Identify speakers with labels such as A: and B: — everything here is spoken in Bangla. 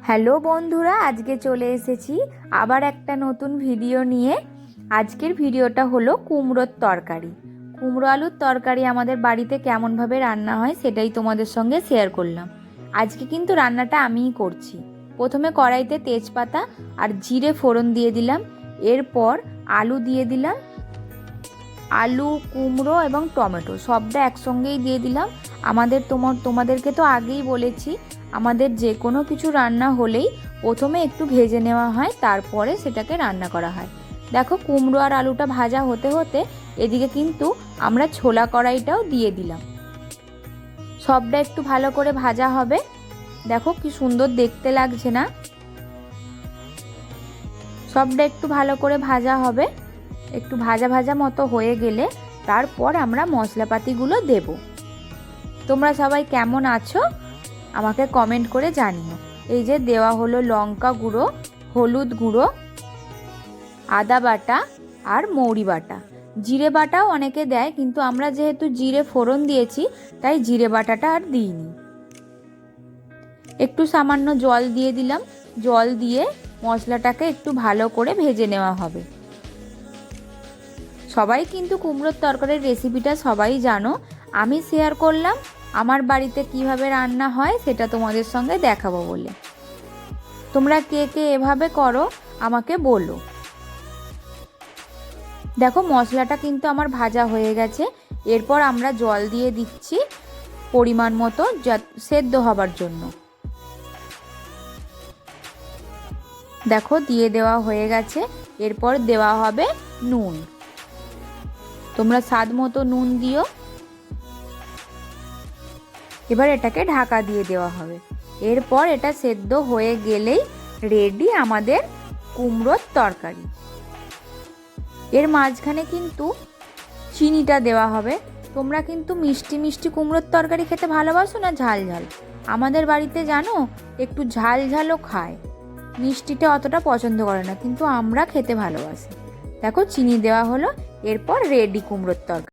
A: হ্যালো বন্ধুরা, আজকে চলে এসেছি আবার একটা নতুন ভিডিও নিয়ে। আজকের ভিডিওটা হলো কুমড়োর তরকারি। কুমড়ো আলুর তরকারি আমাদের বাড়িতে কেমনভাবে রান্না হয় সেটাই তোমাদের সঙ্গে শেয়ার করলাম। আজকে কিন্তু রান্নাটা আমিই করছি। প্রথমে কড়াইতে তেজপাতা আর জিরে ফোড়ন দিয়ে দিলাম, এরপর আলু দিয়ে দিলাম। আলু, কুমড়ো এবং টমেটো সবটা একসঙ্গেই দিয়ে দিলাম। তোমাদেরকে তো আগেই বলেছি, আমাদের যে কোনো কিছু রান্না হলেই প্রথমে একটু ভেজে নেওয়া হয়, তারপরে সেটাকে রান্না করা হয়। দেখো, কুমড়ো আর আলুটা ভাজা হতে হতে এদিকে কিন্তু আমরা ছোলা কড়াইটাও দিয়ে দিলাম। সবটা একটু ভালো করে ভাজা হবে। দেখো কি সুন্দর দেখতে লাগছে না? সবটা একটু ভালো করে ভাজা হবে। একটু ভাজা ভাজা মতো হয়ে গেলে তারপর আমরা মশলাপাতিগুলো দেব। তোমরা সবাই কেমন আছো আমাকে কমেন্ট করে জানিও। এই যে দেওয়া হলো লঙ্কা গুঁড়ো, হলুদ গুঁড়ো, আদা বাটা আর মৌরি বাটা। জিরে বাটাও অনেকে দেয়, কিন্তু আমরা যেহেতু জিরে ফোড়ন দিয়েছি তাই জিরে বাটাটা আর দিইনি। একটু সামান্য জল দিয়ে দিলাম। জল দিয়ে মশলাটাকে একটু ভালো করে ভেজে নেওয়া হবে। সবাই কিন্তু কুমড়োর তরকারির রেসিপিটা সবাই জানো, আমি শেয়ার করলাম আমার বাড়িতে কিভাবে রান্না হয় সেটা তোমাদের সঙ্গে দেখাবো বলে। তোমরা কে কে এভাবে করো আমাকে বলো। দেখো, মশলাটা কিন্তু আমার ভাজা হয়ে গেছে। এরপর আমরা জল দিয়ে দিচ্ছি পরিমাণ মতো সেদ্ধ হবার জন্য। দেখো, দিয়ে দেওয়া হয়ে গেছে। এরপর দেওয়া হবে নুন। তোমরা স্বাদ মতো নুন দিও। এবার এটাকে ঢাকা দিয়ে দেওয়া হবে। এরপর এটা সেদ্ধ হয়ে গেলেই রেডি আমাদের কুমড়োর তরকারি। এর মাঝখানে কিন্তু চিনিটা দেওয়া হবে। তোমরা কিন্তু মিষ্টি মিষ্টি কুমড়োর তরকারি খেতে ভালোবাসো না ঝাল ঝাল? আমাদের বাড়িতে জানো একটু ঝাল ঝালও খায়, মিষ্টিটা অতটা পছন্দ করে না, কিন্তু আমরা খেতে ভালোবাসি। দেখো, চিনি দেওয়া হলো। এরপর রেডি কুমড়োর তরকারি।